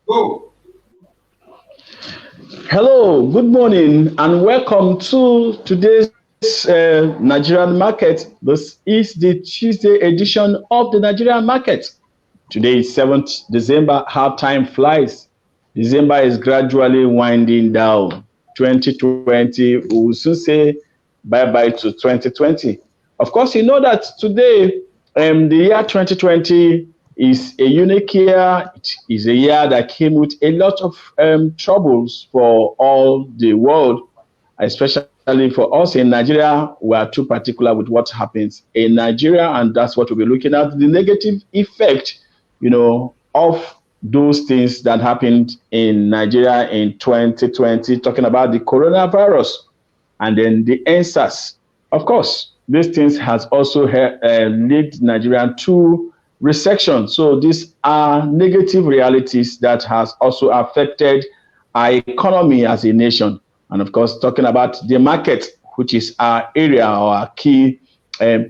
Go. Hello, good morning, and welcome to today's Nigerian market. This is the Tuesday edition of the Nigerian market. Today is 7th December. How time flies. December is gradually winding down. 2020, we will soon say bye bye to 2020. Of course, you know that today, the year 2020 is a unique year. It is a year that came with a lot of troubles for all the world, especially for us in Nigeria. We are too particular with what happens in Nigeria, and that's what we'll be looking at, the negative effect, of those things that happened in Nigeria in 2020, talking about the coronavirus and then the answers. Of course, these things has also led Nigeria to recession. So these are negative realities that has also affected our economy as a nation. And of course, talking about the market, which is our area or our key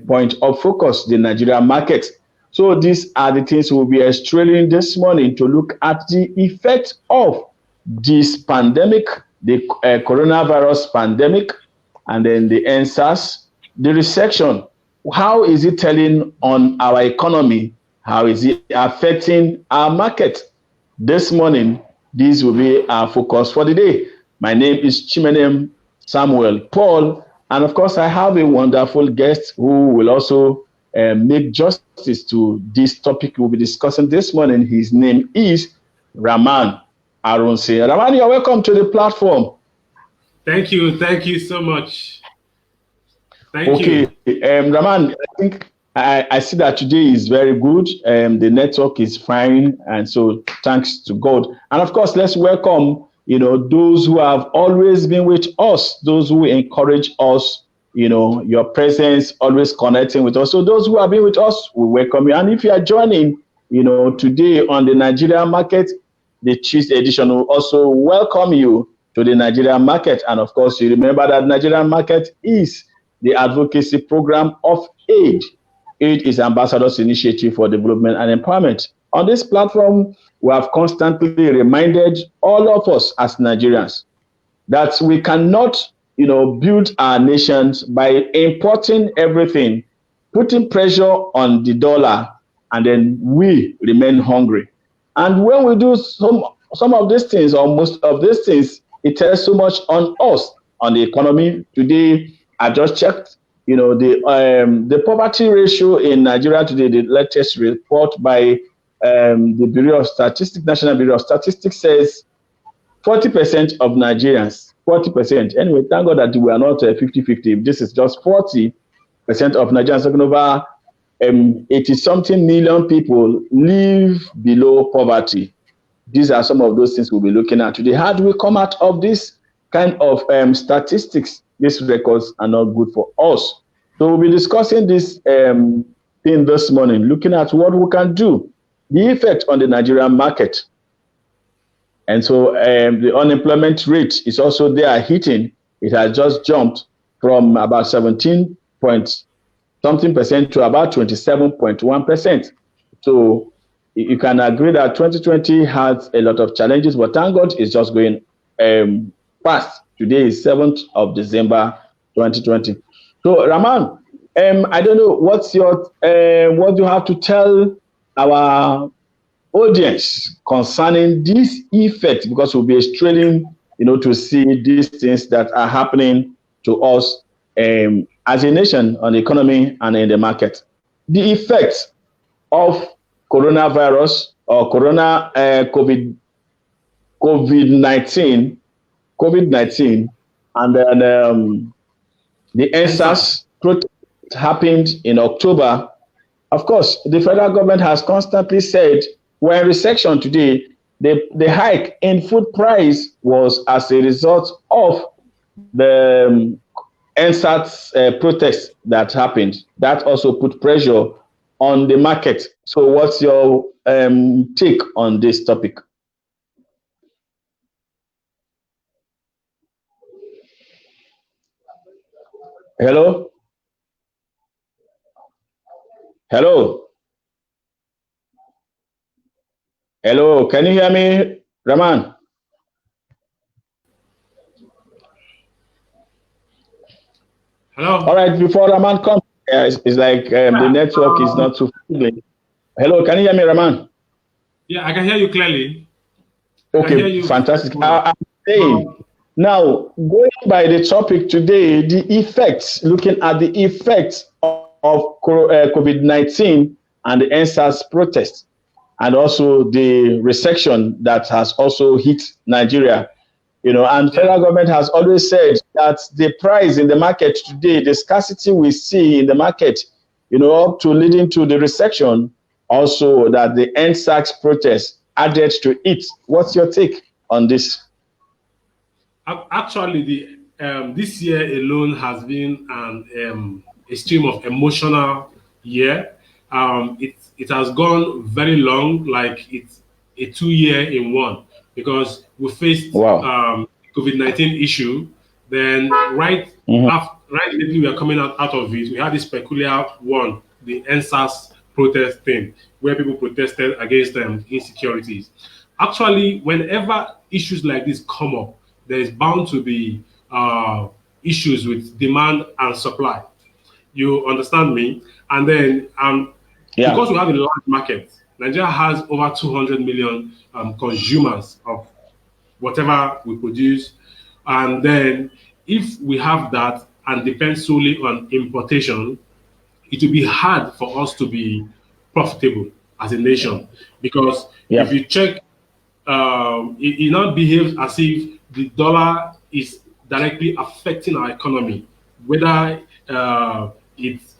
point of focus, the Nigerian market. So these are the things we'll be extracting this morning to look at the effect of this pandemic, the coronavirus pandemic, and then the answers, the recession. How is it telling on our economy? How is it affecting our market? This morning, this will be our focus for the day. My name is Chimenem Samuel Paul, and of course, I have a wonderful guest who will also make justice to this topic we'll be discussing this morning. His name is Raman Arunse. Raman, you're welcome to the platform. Thank you. Thank you so much. Thank Okay, you. Raman, I think I see that today is very good. The network is fine, and so thanks to God. And of course, let's welcome those who have always been with us, those who encourage us. Your presence, always connecting with us. So those who have been with us, we welcome you. And if you are joining, today on the Nigerian market, the Tuesday edition will also welcome you to the Nigerian market. And of course, you remember that Nigerian market is the advocacy program of AID. AID is Ambassadors Initiative for Development and Empowerment. On this platform, we have constantly reminded all of us as Nigerians that we cannot, build our nations by importing everything, putting pressure on the dollar, and then we remain hungry. And when we do some of these things, or most of these things, it tells so much on us, on the economy. Today, I just checked, the poverty ratio in Nigeria today, the latest report by the Bureau of Statistics, National Bureau of Statistics says 40% of Nigerians, 40%. Anyway, thank God that we are not 50-50. This is just 40% of Nigerians, talking over 80 something million people live below poverty. These are some of those things we'll be looking at today. How do we come out of this kind of statistics? These records are not good for us. So we'll be discussing this thing this morning, looking at what we can do, the effect on the Nigerian market. And so the unemployment rate is also there hitting. It has just jumped from about 17 point something percent to about 27.1%. So you can agree that 2020 has a lot of challenges, but thank God it's just going fast. Today is 7th of December 2020. So Raman, I don't know what you have to tell our audience concerning this effect, because we'll be straining, to see these things that are happening to us as a nation on the economy and in the market. The effect of coronavirus or COVID-19, and then the Answer. NSAS protest happened in October. Of course, the federal government has constantly said we're in recession today. The hike in food price was as a result of the NSAS protest that happened. That also put pressure on the market. So, what's your take on this topic? Hello, hello, hello. Can you hear me, Rahman. Hello. All right, before Rahman comes, it's like the network is not too friendly. Hello, can you hear me, Rahman? Yeah, I can hear you clearly. Okay, fantastic. I'm saying, now, going by the topic today, the effects, looking at the effects of COVID-19 and the NSAS protest, and also the recession that has also hit Nigeria. And federal government has always said that the price in the market today, the scarcity we see in the market, up to leading to the recession, also that the NSAS protest added to it. What's your take on this? Actually, this year alone has been a stream of emotional year. It has gone very long, like it's a 2-year in one, because we faced COVID-19 issue. Then right lately we are coming out of it. We had this peculiar one, the NSAS protest thing, where people protested against insecurities. Actually, whenever issues like this come up, there is bound to be issues with demand and supply. You understand me? And then because we have a large market, Nigeria has over 200 million consumers of whatever we produce. And then if we have that and depend solely on importation, it will be hard for us to be profitable as a nation. Because if you check, it now behaves as if the dollar is directly affecting our economy, whether it's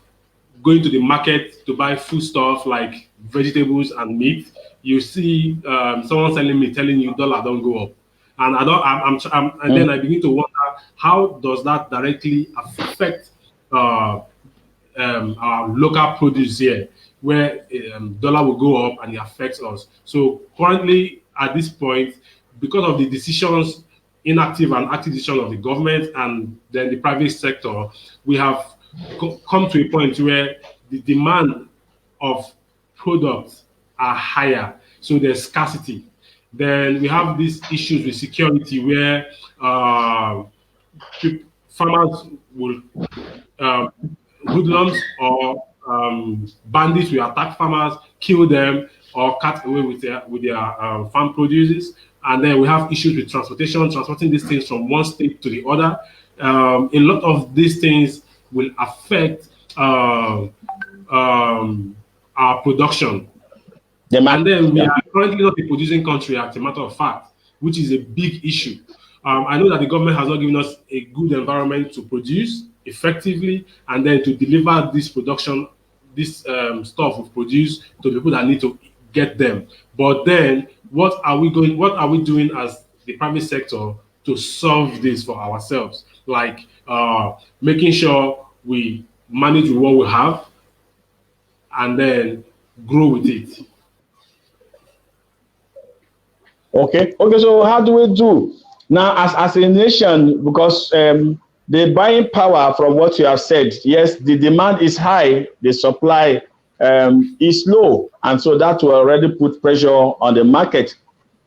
going to the market to buy food stuff like vegetables and meat. You see someone selling me telling you dollar don't go up, and then I begin to wonder, how does that directly affect our local produce here, where dollar will go up and it affects us. So currently at this point, because of the decisions, inactive and active decisions of the government and then the private sector, we have come to a point where the demand of products are higher, so there's scarcity. Then we have these issues with security, where farmers will hoodlums or bandits will attack farmers, kill them, or cut away with their farm produces. And then we have issues with transporting these things from one state to the other. A lot of these things will affect our production. And then we are currently not a producing country, as a matter of fact, which is a big issue. I know that the government has not given us a good environment to produce effectively and then to deliver this production, this stuff we produce to people that need to get them. But then what are we doing as the private sector to solve this for ourselves? Like making sure we manage with what we have and then grow with it. Okay, so how do we do now as a nation? Because the buying power, from what you have said, yes, the demand is high, the supply is low, and so that will already put pressure on the market.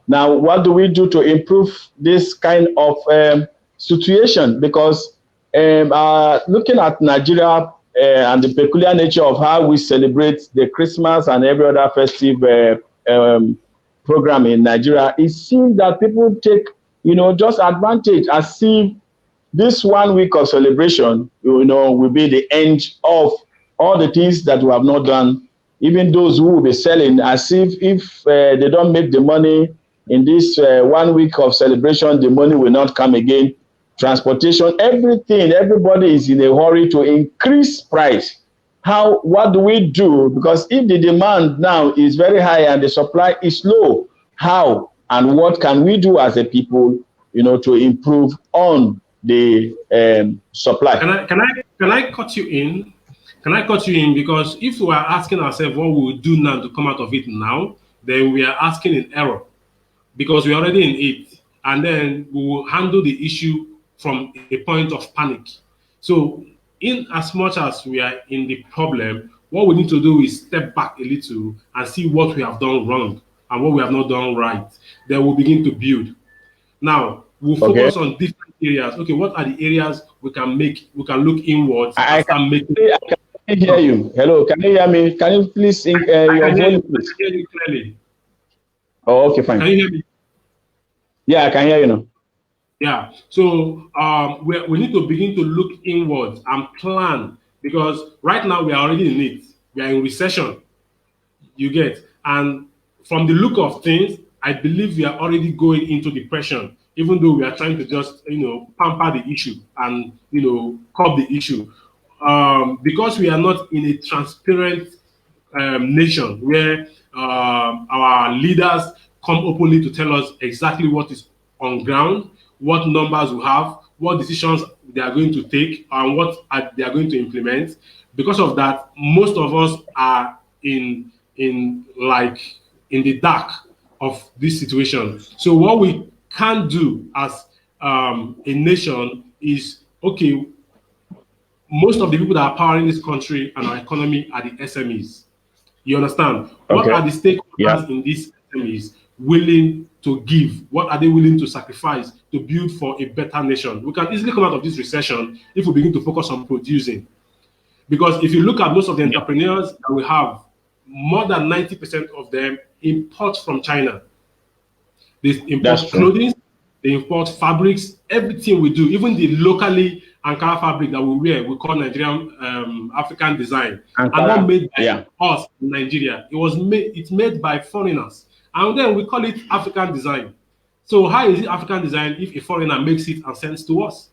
Now, what do we do to improve this kind of situation? Because looking at Nigeria and the peculiar nature of how we celebrate the Christmas and every other festive program in Nigeria, it seems that people take, just advantage, as if this 1 week of celebration, will be the end of all the things that we have not done. Even those who will be selling, as if they don't make the money in this 1 week of celebration, the money will not come again. Transportation, everything, everybody is in a hurry to increase price. What do we do? Because if the demand now is very high and the supply is low, how and what can we do as a people, to improve on the supply? Can I cut you in? Can I cut you in? Because if we are asking ourselves what we will do now to come out of it now, then we are asking in error, because we're already in it, and then we will handle the issue from a point of panic. So in as much as we are in the problem, what we need to do is step back a little and see what we have done wrong. and what we have not done right, then we'll begin to build. Now, we'll focus on different areas. Okay, what are the areas we can look inwards and start making. I can hear you. Hello, can you hear me? Can you please sing your volume, please? I can hear you clearly. Oh, okay, fine. Can you hear me? Yeah, I can hear you now. Yeah. So we need to begin to look inwards and plan, because right now we are already in it. We are in recession. You get, and from the look of things, I believe we are already going into depression, even though we are trying to just, pamper the issue and, curb the issue. Because we are not in a transparent nation where our leaders come openly to tell us exactly what is on ground, what numbers we have, what decisions they are going to take, and what they are going to implement. Because of that, most of us are in the dark of this situation. So what we can do as a nation is, okay, most of the people that are powering this country and our economy are the SMEs. You understand? Okay. What are the stakeholders in these SMEs willing to give? What are they willing to sacrifice to build for a better nation? We can easily come out of this recession if we begin to focus on producing. Because if you look at most of the entrepreneurs that we have, more than 90% of them import from China. They import clothing, they import fabrics, everything we do, even the locally Ankara fabric that we wear, we call Nigerian African design, and not made by us in Nigeria. It's made by foreigners, and then we call it African design. So how is it African design if a foreigner makes it and sends to us?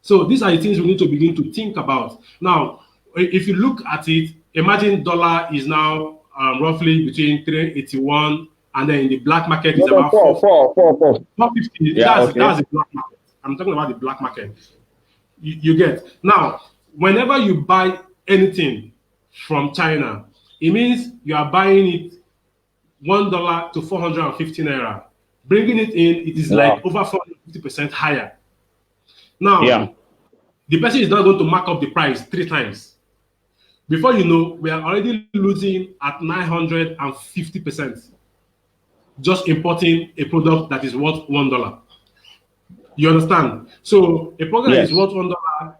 So these are the things we need to begin to think about. Now, if you look at it, imagine dollar is now roughly between 381, and then in the black market is about 450. Yeah, that's the black market. I'm talking about the black market. You get. Now, whenever you buy anything from China, it means you are buying it $1 to 450 naira. Bringing it in, it is like over 450% higher. Now, the person is not going to mark up the price 3 times. Before you know, we are already losing at 950%. Just importing a product that is worth $1. You understand? So a product that is worth $1,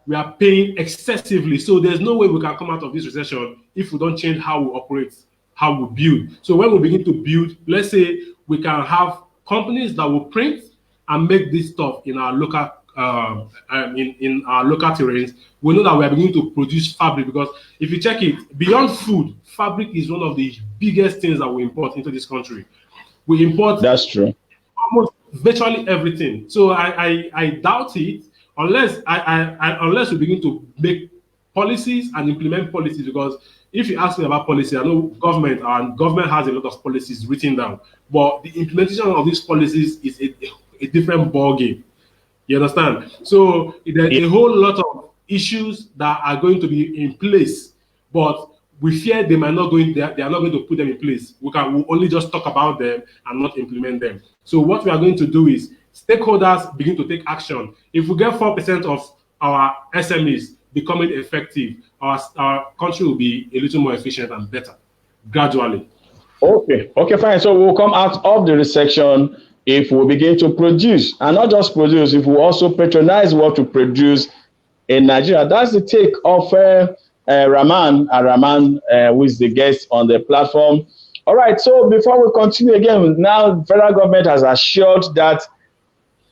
we are paying excessively. So there's no way we can come out of this recession if we don't change how we operate, how we build. So when we begin to build, let's say we can have companies that will print and make this stuff in our local in our local terrains. We know that we are beginning to produce fabric, because if you check it, beyond food, fabric is one of the biggest things that we import into this country. We import almost virtually everything. So I doubt it unless we begin to make policies and implement policies. Because if you ask me about policy, I know government has a lot of policies written down, but the implementation of these policies is a different ball game. You understand? So there's a whole lot of issues that are going to be in place, but we fear they are not going to put them in place. We'll only just talk about them and not implement them. So what we are going to do is stakeholders begin to take action. If we get 4% of our SMEs becoming effective, our country will be a little more efficient and better gradually. Okay, fine. So we'll come out of the recession if we begin to produce, and not just produce, if we also patronize what we produce in Nigeria. That's the take of Rahman, who is the guest on the platform. All right, so before we continue again, now the federal government has assured that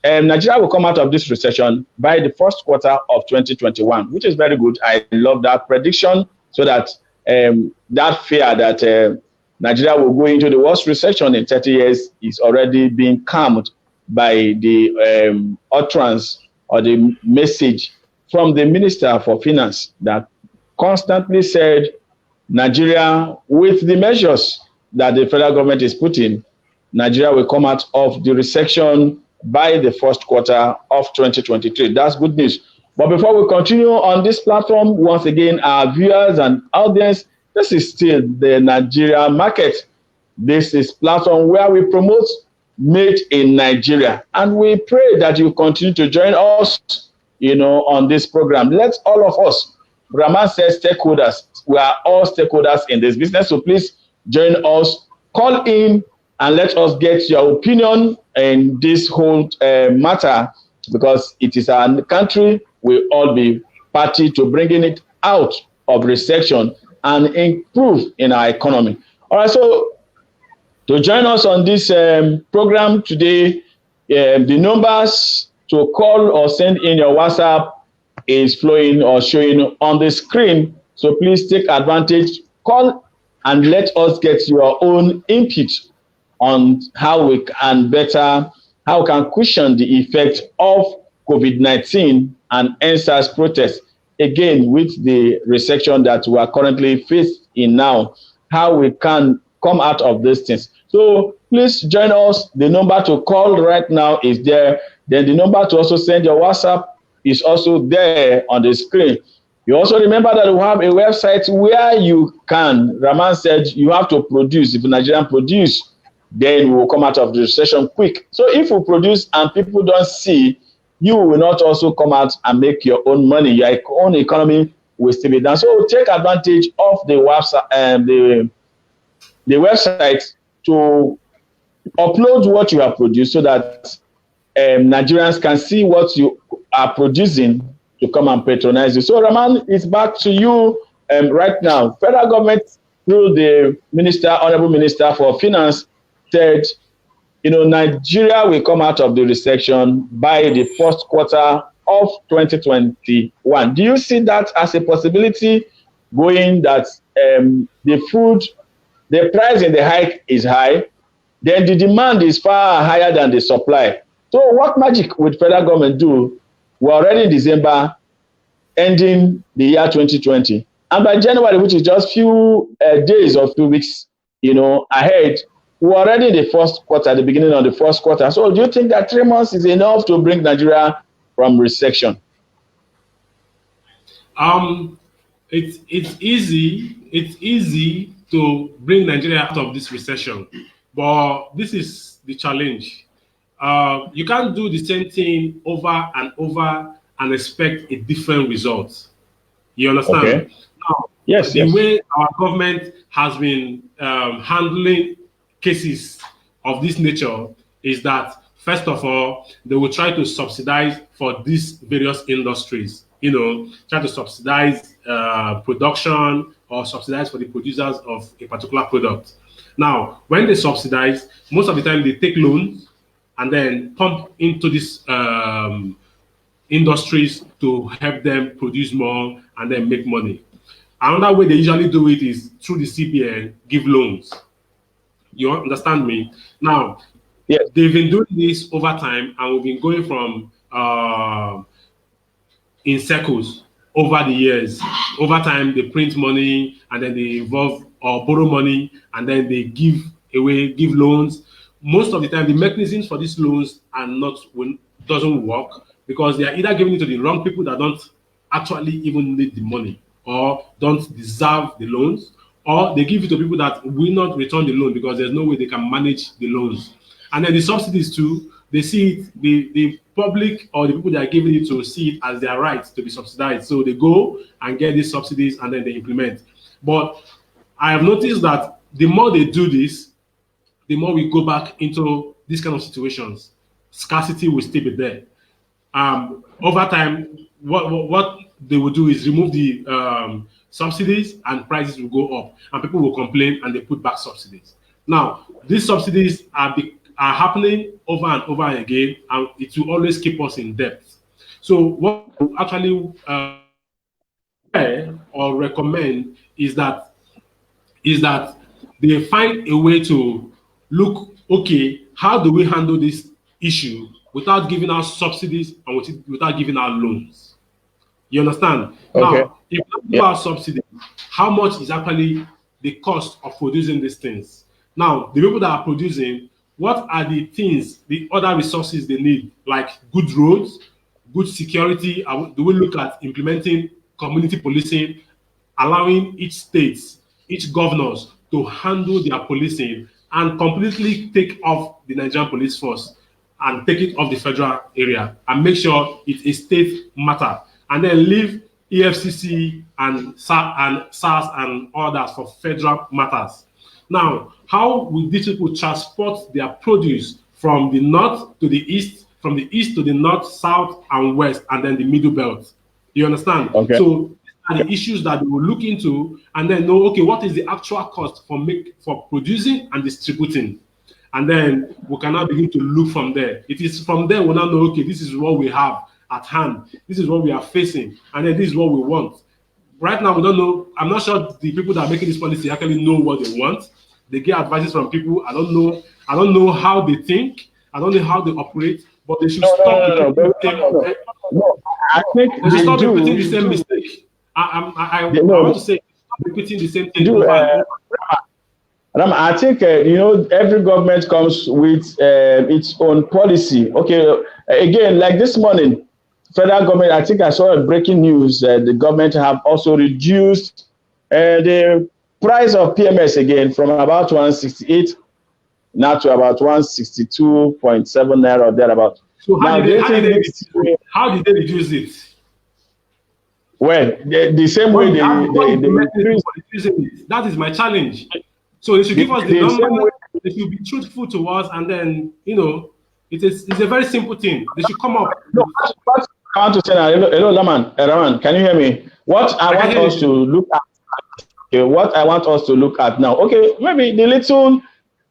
Nigeria will come out of this recession by the first quarter of 2021, which is very good. I love that prediction, so that that fear that Nigeria will go into the worst recession in 30 years is already being calmed by the utterance or the message from the Minister for Finance that constantly said Nigeria, with the measures that the federal government is putting, Nigeria will come out of the recession by the first quarter of 2023. That's good news. But before we continue on this platform, once again, our viewers and audience, this is still the Nigeria Market. This is platform where we promote made in Nigeria. And we pray that you continue to join us, on this program. Let all of us, Rahman says stakeholders, we are all stakeholders in this business. So please join us, call in, and let us get your opinion in this whole matter, because it is our country. We'll all be party to bringing it out of recession and improve in our economy. All right, so to join us on this program today, the numbers to call or send in your WhatsApp is flowing or showing on the screen. So please take advantage, call, and let us get your own input on how we can cushion the effect of COVID-19 and NSAS protests, again with the recession that we are currently faced in now, how we can come out of these things. So please join us. The number to call right now is there. Then the number to also send your WhatsApp is also there on the screen. You also remember that we have a website where you can, Raman said, you have to produce. If Nigerian produce, then we will come out of the recession quick. So if we produce and people don't see, you will not also come out and make your own money. Your own economy will still be down. So take advantage of the website, the website to upload what you have produced, so that Nigerians can see what you are producing to come and patronize you. So Raman, it's back to you right now. Federal government, through the Honorable Minister for Finance, said, Nigeria will come out of the recession by the first quarter of 2021. Do you see that as a possibility, going that the price in the hike is high, then the demand is far higher than the supply? So what magic would federal government do? We're already in December, ending the year 2020. And by January, which is just few days or few weeks, ahead, we're already in the first quarter, the beginning of the first quarter. So do you think that 3 months is enough to bring Nigeria from recession? It's easy to bring Nigeria out of this recession, but this is the challenge. You can't do the same thing over and over and expect a different result. You understand? Okay. Now, yes. The way our government has been handling cases of this nature is that, first of all, they will try to subsidize for these various industries, try to subsidize production or subsidize for the producers of a particular product. Now, when they subsidize, most of the time they take loans and then pump into these industries to help them produce more and then make money. Another way they usually do it is through the CBN, give loans. You understand me? Now, yes. They've been doing this over time, and we've been going from in circles over the years. Over time, they print money, and then they involve or borrow money, and then they give loans. Most of the time, the mechanisms for these loans doesn't work, because they are either giving it to the wrong people that don't actually even need the money or don't deserve the loans, or they give it to people that will not return the loan because there's no way they can manage the loans. And then the subsidies too, they see it, the public or the people that are giving it to see it as their right to be subsidized. So they go and get these subsidies and then they implement. But I have noticed that the more they do this, the more we go back into these kind of situations. Scarcity will still be there. Over time, what they will do is remove the subsidies and prices will go up, and people will complain and they put back subsidies. Now, these subsidies are happening over and over again, and it will always keep us in debt. So what we actually or recommend is that they find a way to look, okay, how do we handle this issue without giving out subsidies and without giving out loans? You understand? Okay. Now, if we give out subsidies, how much is actually the cost of producing these things? Now, the people that are producing, what are the things, the other resources they need, like good roads, good security? Do we look at implementing community policing, allowing each state, each governors to handle their policing and completely take off the Nigerian police force and take it off the federal area and make sure it's a state matter, and then leave EFCC and SARS and others for federal matters? Now, how will these people transport their produce from the north to the east, from the east to the north, south, and west, and then the middle belt? You understand? Okay. So these are the issues that they will look into, and then know, okay, what is the actual cost for producing and distributing? And then we can now begin to look from there. It is from there we'll now know, okay, this is what we have at hand. This is what we are facing, and then this is what we want. Right now, we don't know. I'm not sure the people that are making this policy actually know what they want. They get advices from people. I don't know. I don't know how they think. I don't know how they operate. But they should stop I think they should stop repeating the same mistake. I want to say, stop repeating the same thing. I think every government comes with its own policy. Okay, again, like this morning, federal government, I think I saw a breaking news that the government have also reduced the price of PMS again from about 168 now to about 162.7 naira or thereabout. So how did they reduce it? Well, the same way they reduce it. That is my challenge. So they should give us the number. They should be truthful to us, and then it's a very simple thing. They should come up. No, I want to say now, hello, Raman, can you hear me? What I want us to look at now. Okay, maybe the little,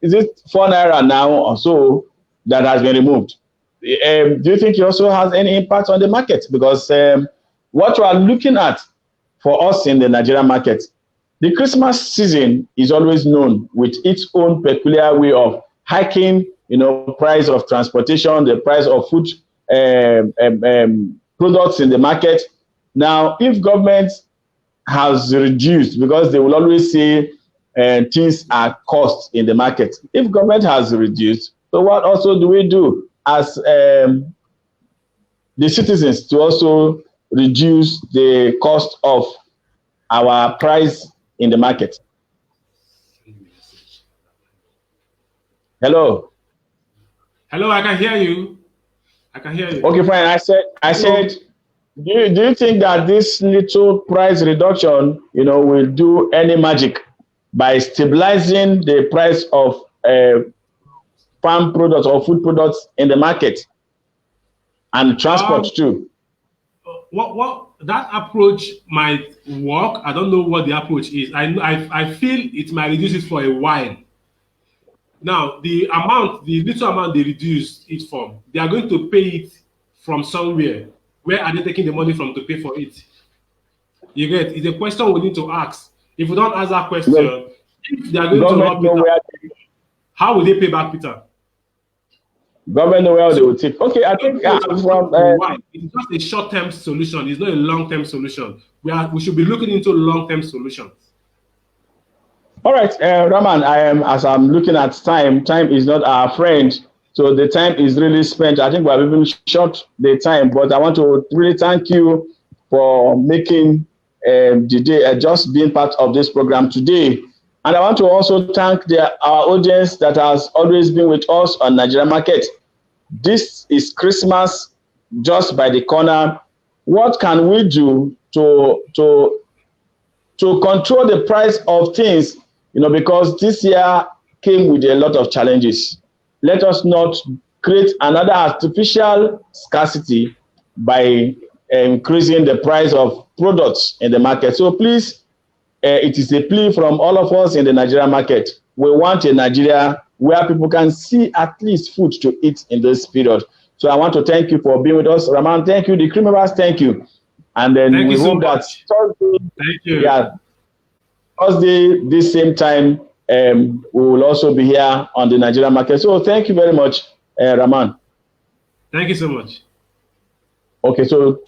is it 4 naira now or so that has been removed? Do you think it also has any impact on the market? Because what we are looking at for us in the Nigerian market, the Christmas season is always known with its own peculiar way of hiking, price of transportation, the price of food products in the market. Now, if government has reduced, because they will always say things are cost in the market. If government has reduced, so what also do we do as the citizens to also reduce the cost of our price in the market? Hello, I can hear you. Okay, fine. I said, do you think that this little price reduction, will do any magic by stabilizing the price of farm products or food products in the market and transport too? What that approach might work. I don't know what the approach is. I feel it might reduce it for a while. Now, the little amount they reduce it from, they are going to pay it from somewhere. Where are they taking the money from to pay for it? You get? It's a question we need to ask. If we don't ask that question, if they are going to rob Peter, how will they pay back Peter? Government know where they will take. Okay, I think it's just a short-term solution. It's not a long-term solution. We should be looking into long-term solutions. All right, Raman, as I'm looking at time is not our friend. So the time is really spent. I think we have even short the time, but I want to really thank you for making the day, just being part of this program today. And I want to also thank our audience that has always been with us on Nigeria Market. This is Christmas just by the corner. What can we do to control the price of things? Because this year came with a lot of challenges. Let us not create another artificial scarcity by increasing the price of products in the market. So please, it is a plea from all of us in the Nigerian market. We want a Nigeria where people can see at least food to eat in this period. So I want to thank you for being with us. Raman, thank you. The crew members, thank you. And then we hope that Thursday, this same time, we will also be here on the Nigerian market. So thank you very much, Raman. Thank you so much. Okay, so